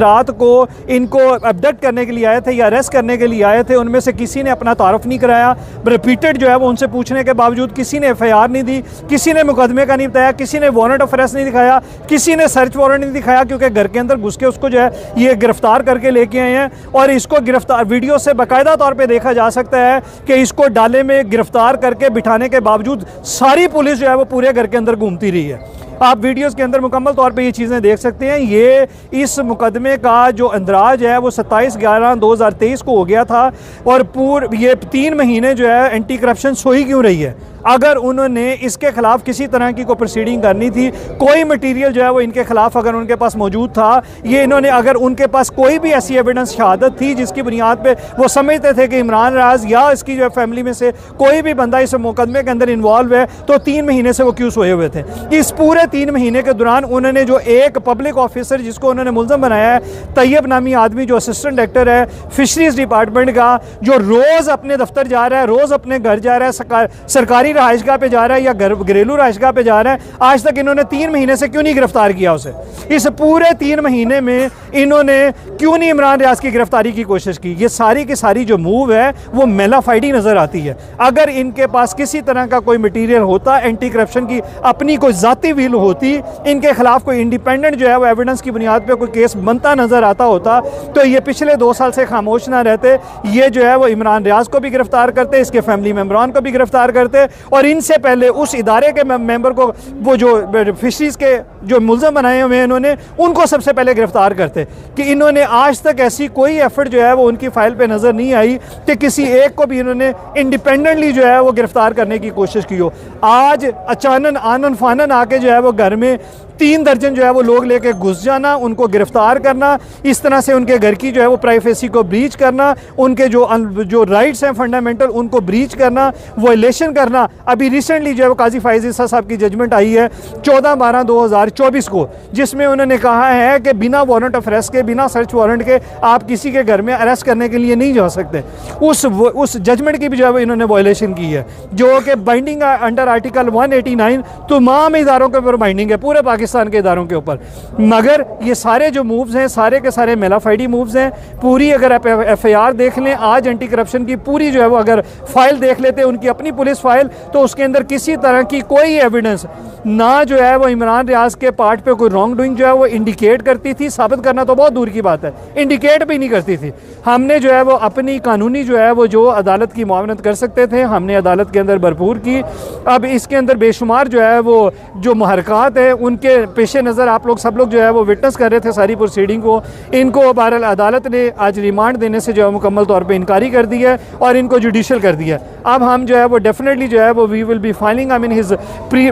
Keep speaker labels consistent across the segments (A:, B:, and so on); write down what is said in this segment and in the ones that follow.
A: रात को इनको अबडक्ट करने के लिए आए थे या अरेस्ट करने के लिए आए थे, उनमें से किसी ने अपना तारुफ नहीं कराया। रिपीटेड जो है वो उनसे पूछने के बावजूद किसी ने FIR नहीं दी, किसी ने मुकदमे का नहीं बताया, किसी ने वारंट ऑफ अरेस्ट नहीं दिखाया, किसी ने सर्च वारंट नहीं दिखाया, क्योंकि घर के अंदर घुस के उसको जो है ये गिरफ्तार करके लेके आए हैं। और इसको गिरफ्तार वीडियो से बाकायदा तौर पर देखा जा सकता है कि इसको डाले में गिरफ्तार करके बिठाने के बावजूद सारी पुलिस जो है वो पूरे घर के अंदर घूमती रही है। आप वीडियोस के अंदर मुकम्मल तौर पे ये चीज़ें देख सकते हैं। ये इस मुकदमे का जो अंदराज है वो 27/11/2023 को हो गया था और ये 3 महीने जो है एंटी करप्शन सोई क्यों रही है। अगर उन्होंने इसके खिलाफ किसी तरह की कोई प्रोसीडिंग करनी थी, कोई मटेरियल जो है वो इनके खिलाफ अगर उनके पास मौजूद था, ये इन्होंने अगर उनके पास कोई भी ऐसी एविडेंस शहादत थी जिसकी बुनियाद पे वो समझते थे कि इमरान राज या इसकी जो फैमिली में से कोई भी बंदा इस मुकदमे के अंदर इन्वॉल्व है, तो 3 महीने से वो क्यों सोए हुए थे। इस पूरे 3 महीने के दौरान उन्होंने जो एक पब्लिक ऑफिसर जिसको उन्होंने मुल्ज़म बनाया है, तैयब नामी आदमी जो असिस्टेंट डायरेक्टर है फिशरीज डिपार्टमेंट का, जो रोज़ अपने दफ्तर जा रहा है, रोज़ अपने घर जा रहा है, सरकारी रहायशगाह पे जा रहा है या घरेलू रहायशगाह पे जा रहा है, आज तक इन्होंने 3 महीने से क्यों नहीं गिरफ्तार किया उसे। इस पूरे 3 महीने में इन्होंने क्यों नहीं इमरान रियाज की गिरफ्तारी की कोशिश की। ये सारी की सारी जो मूव है वो मेलाफाइडी नजर आती है। अगर इनके पास किसी तरह का कोई मटीरियल होता, एंटी करप्शन की अपनी कोई जाती व्हील होती, इनके खिलाफ कोई इंडिपेंडेंट जो है वो एविडेंस की बुनियाद पे कोई केस बनता नजर आता होता, तो ये पिछले 2 साल से खामोश ना रहते। ये जो है वो इमरान रियाज को भी गिरफ्तार करते, इसके फैमिली मेम्बरान को भी गिरफ्तार करते और इनसे पहले उस इदारे के मेंबर को, वो जो फिशरीज के जो मुल्ज़म बनाए हुए हैं इन्होंने, उनको सबसे पहले गिरफ्तार करते। कि इन्होंने आज तक ऐसी कोई एफर्ट जो है वो उनकी फाइल पे नज़र नहीं आई कि किसी एक को भी इन्होंने इंडिपेंडेंटली जो है वो गिरफ्तार करने की कोशिश की हो। आज अचानक आनन फानन आके जो है वो घर में 3 दर्जन जो है वो लोग लेके घुस जाना, उनको गिरफ्तार करना, इस तरह से उनके घर की जो है वो प्राइवेसी को ब्रीच करना, उनके जो राइट्स हैं फंडामेंटल उनको ब्रीच करना, वायलेशन करना। अभी रिसेंटली जो है वो काजी फायज ईसा साहब की जजमेंट आई है 14/12/2024 को, जिसमें उन्होंने कहा है कि बिना वारंट ऑफ अरेस्ट के, बिना सर्च वारंट के आप किसी के घर में अरेस्ट करने के लिए नहीं जा सकते। उस जजमेंट की भी जो है वो इन्होंने वायलेशन की है, जो कि बाइंडिंग अंडर आर्टिकल 189 तमाम इदारों के ऊपर बाइंडिंग है, पूरे पाकिस्तान के इदारों के ऊपर। मगर ये सारे जो मूव्स हैं सारे के सारे मेलाफाइडी मूव्स हैं। पूरी अगर आप FIR देख लें, आज एंटी करप्शन की पूरी जो है वो अगर फाइल देख लेते उनकी अपनी पुलिस फाइल, तो उसके अंदर किसी तरह की कोई एविडेंस ना जो है वो इमरान रियाज के पार्ट पे कोई रॉन्ग डूइंग जो है वो इंडिकेट करती थी। साबित करना तो बहुत दूर की बात है, इंडिकेट भी नहीं करती थी। हमने जो है वो अपनी कानूनी जो है वो जो अदालत की मुआवनत कर सकते थे हमने अदालत के अंदर भरपूर की। अब इसके अंदर बेशुमार जो है वो जो महरक़ात है उनके पेश नज़र आप लोग सब लोग जो है वो विटनेस कर रहे थे सारी प्रोसीडिंग को। इनको बहरहाल अदालत ने आज रिमांड देने से जो है मुकम्मल तौर पे इनकारी कर दी है और इनको जुडिशल कर दिया। अब हम जो है वो डेफिनेटली जो है वो we will be filing I mean his pre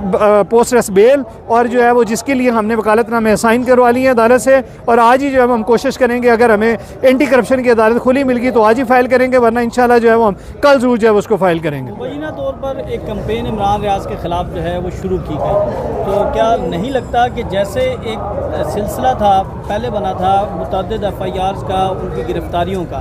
A: post rest bail, और जो है वो जिसके लिए हमने वकालतनामे साइन करवा ली है अदालत से। और आज ही जो है हम कोशिश करेंगे, अगर हमें एंटी करप्शन की अदालत खुली मिल गई तो आज ही फाइल करेंगे, वरना इंशाल्लाह जो है वो हम कल जरूर जो है उसको फाइल करेंगे।
B: मुबैना तौर पर एक कैंपेन इमरान रियाज के खिलाफ जो है वो शुरू की गई, तो क्या नहीं लगता कि जैसे एक सिलसिला था पहले बना था मुतअद्दिद FIRs का, उनकी गिरफ्तारियों का,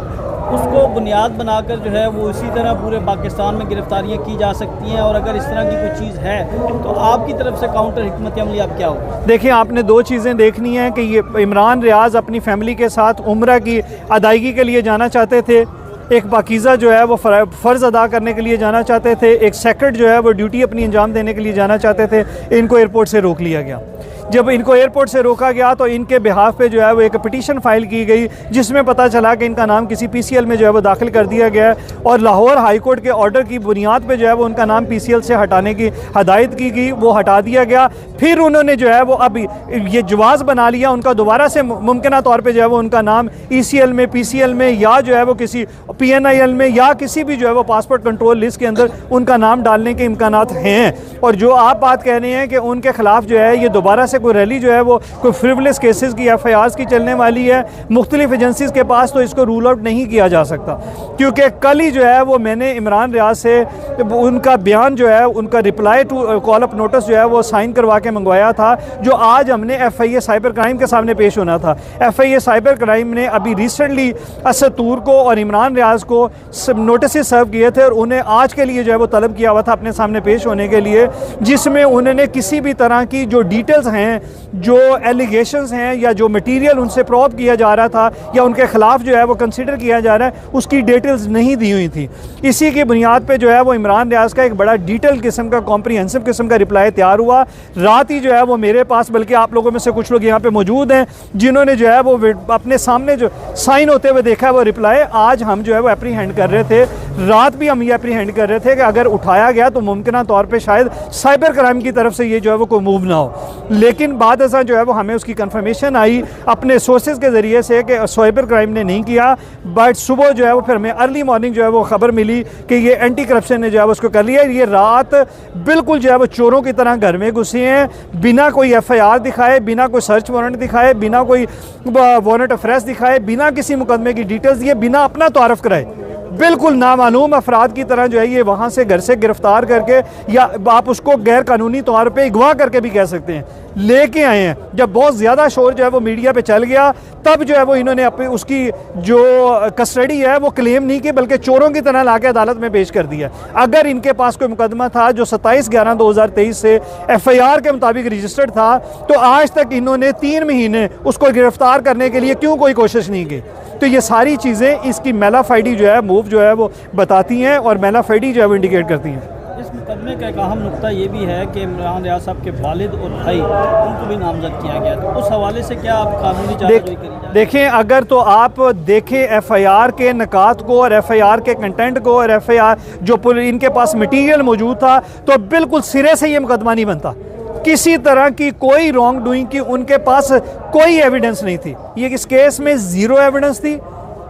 B: उसको बुनियाद बनाकर जो है वो इसी तरह पूरे पाकिस्तान में गिरफ्तारियाँ की जा सकती हैं। और अगर इस तरह की कोई चीज़ है तो आपकी तरफ से काउंटर हिकमत अमली आप क्या हो?
A: देखिए, आपने 2 चीज़ें देखनी है कि ये इमरान रियाज अपनी फैमिली के साथ उम्रा की अदायगी के लिए जाना चाहते थे, एक पाकीज़ा जो है वो फ़र्ज़ अदा करने के लिए जाना चाहते थे, एक सेक्रेट जो है वो ड्यूटी अपनी अंजाम देने के लिए जाना चाहते थे। इनको एयरपोर्ट से रोक लिया गया। जब इनको एयरपोर्ट से रोका गया तो इनके बिहाफ पे जो है वो एक पिटीशन फाइल की गई, जिसमें पता चला कि इनका नाम किसी PCL में जो है वो दाखिल कर दिया गया और लाहौर हाई कोर्ट के ऑर्डर की बुनियाद पे जो है वो उनका नाम PCL से हटाने की हदायत की गई, वो हटा दिया गया। फिर उन्होंने जो है वो अब ये जवाज़ बना लिया उनका दोबारा से मुमकिन तौर पर जो है वो उनका नाम ECL में, PCL में या जो है वो किसी PNIL में या किसी भी जो है वो पासपोर्ट कंट्रोल लिस्ट के अंदर उनका नाम डालने के इम्कानात हैं। और जो आप बात कह रहे हैं कि उनके खिलाफ जो है ये दोबारा से कोई रैली जो है वो कोई फ्रिवलेस केसेस की FIRs की चलने वाली है मुख्तलिफ एजेंसीज़ के पास, तो इसको रूल आउट नहीं किया जा सकता। क्योंकि कल ही जो है वो मैंने इमरान रियाज से उनका बयान जो है, उनका reply to call up notice जो है वो साइन करवा के मंगवाया था, जो आज हमने FIA साइबर क्राइम के सामने पेश होना था। FIA साइबर क्राइम ने अभी रिसेंटली असद तूर को और इमरान रियाज को नोटिस सर्व किए थे और उन्हें आज के लिए जो है वो तलब किया हुआ था अपने सामने पेश होने के लिए, जिसमें उन्होंने किसी भी तरह की जो डिटेल्स हैं हैं, जो एलिगेशंस हैं या जो मटेरियल उनसे प्रोब किया जा रहा था या उनके ख़िलाफ़ जो है वो कंसिडर किया जा रहा है, उसकी डिटेल्स नहीं दी हुई थी। इसी की बुनियाद पे जो है वो इमरान रियाज का एक बड़ा डिटेल किस्म का कॉम्प्रिहेंसिव किस्म का रिप्लाई तैयार हुआ। रात ही जो है वो मेरे पास, बल्कि आप लोगों में से कुछ लोग यहाँ पे मौजूद हैं जिन्होंने जो है वो अपने सामने जो साइन होते हुए देखा है वो रिप्लाई, आज हम जो है वो एप्रीहेंड कर रहे थे। रात भी हम ये एप्रीहेंड कर रहे थे कि अगर उठाया गया तो मुमकिन तौर पर शायद साइबर क्राइम की तरफ से ये जो है वो कोई मूव ना हो, लेकिन बाद ऐसा जो है वो हमें उसकी कंफर्मेशन आई अपने सोर्सेज के ज़रिए से कि साइबर क्राइम ने नहीं किया। बट सुबह जो है वो फिर हमें अर्ली मॉर्निंग जो है वो खबर मिली कि ये एंटी करप्शन ने जो है वो उसको कर लिया। ये रात बिल्कुल जो है वो चोरों की तरह घर में घुसे हैं, बिना कोई FIR दिखाए, बिना कोई सर्च वारंट दिखाए, बिना कोई वारंट ऑफ अरेस्ट दिखाए, बिना किसी मुकदमे की डिटेल्स दिए, बिना अपना तारफ़ कराए, बिल्कुल नामालूम अफराद की तरह जो है ये वहाँ से घर से गिरफ्तार करके, या आप उसको गैर कानूनी तौर पे अगवा करके भी कह सकते हैं, लेके आए हैं। जब बहुत ज़्यादा शोर जो है वो मीडिया पे चल गया, तब जो है वो इन्होंने अपनी उसकी जो कस्टडी है वो क्लेम नहीं की, बल्कि चोरों की तरह लाके अदालत में पेश कर दिया। अगर इनके पास कोई मुकदमा था जो 27/11/2023 से FIR के मुताबिक रजिस्टर्ड था, तो आज तक इन्होंने 3 महीने उसको गिरफ्तार करने के लिए क्यों कोई कोशिश नहीं की? तो ये सारी चीज़ें इसकी मेलाफाइडी जो है मूव जो है वो बताती हैं और मेलाफाइडी जो है वो इंडिकेट करती हैं।
B: इस मुकदमे का एक अहम नुकता ये भी है कि इमरान रियाज साहब के वालिद और भाई उनको भी नामजद किया गया, तो उस हवाले से क्या आप कानूनी कार्रवाई करी जाए?
A: देखें, अगर तो आप देखें FIR के नकात को और FIR के कंटेंट को और FIR जो इनके पास मटीरियल मौजूद था, तो बिल्कुल सिरे से ये मुकदमा नहीं बनता। किसी तरह की कोई रॉन्ग डूइंग की उनके पास कोई एविडेंस नहीं थी। ये इस केस में ज़ीरो एविडेंस थी,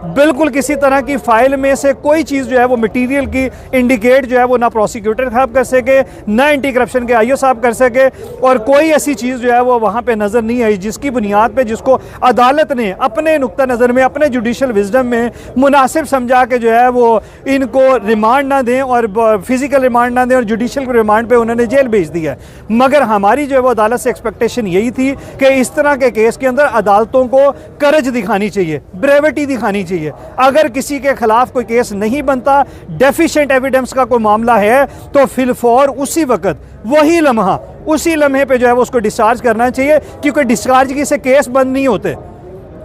A: बिल्कुल किसी तरह की फाइल में से कोई चीज़ जो है वो मटेरियल की इंडिकेट जो है वो ना प्रोसिक्यूटर साहब कर सके, ना एंटी करप्शन के IO साहब कर सके, और कोई ऐसी चीज़ जो है वो वहाँ पे नज़र नहीं आई जिसकी बुनियाद पे जिसको अदालत ने अपने नुक्ता नज़र में, अपने जुडिशल विजडम में मुनासिब समझा के जो है वो इनको रिमांड ना दें और फिजिकल रिमांड ना दें और जुडिशल रिमांड पर उन्होंने जेल भेज दिया। मगर हमारी जो है वो अदालत से एक्सपेक्टेशन यही थी कि इस तरह के केस के अंदर अदालतों को करज दिखानी चाहिए, ब्रेविटी दिखानी चाहिए। अगर किसी के खिलाफ कोई केस नहीं बनता, डेफिशिएंट एविडेंस का कोई मामला है, तो फिलफौर उसी वक्त वही लम्हा उसी लम्हे पे जो है वो उसको डिस्चार्ज करना चाहिए, क्योंकि डिस्चार्ज की से केस बंद नहीं होते,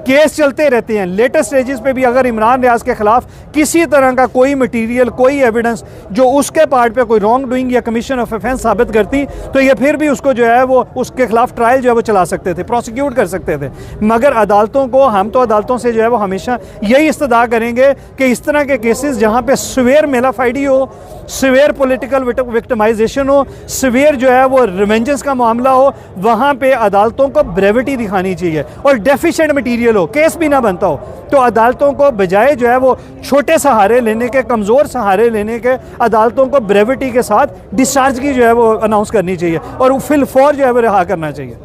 A: केस चलते रहते हैं। लेटेस्ट स्टेजेस पे भी अगर इमरान रियाज के खिलाफ किसी तरह का कोई मटेरियल, कोई एविडेंस जो उसके पार्ट पे कोई रॉन्ग डूइंग या कमीशन ऑफ ऑफेंस साबित करती, तो ये फिर भी उसको जो है वो उसके खिलाफ ट्रायल जो है वो चला सकते थे, प्रोसिक्यूट कर सकते थे। मगर अदालतों को, हम तो अदालतों से जो है वो हमेशा यही इस्तदा करेंगे कि इस तरह के केसेस जहाँ पे सिवियर मेलाफाइडी हो, सिवियर पॉलिटिकल विक्टिमाइजेशन हो, सिवियर जो है वो रिवेंजेंस का मामला हो, वहाँ पे अदालतों को ब्रेविटी दिखानी चाहिए और डेफिशिएंट मटीरियल हो, केस भी ना बनता हो, तो अदालतों को बजाय जो है वो छोटे सहारे लेने के, कमज़ोर सहारे लेने के, अदालतों को ब्रेविटी के साथ डिस्चार्ज की जो है वो अनाउंस करनी चाहिए और फिल फौर जो है वो रिहा करना चाहिए।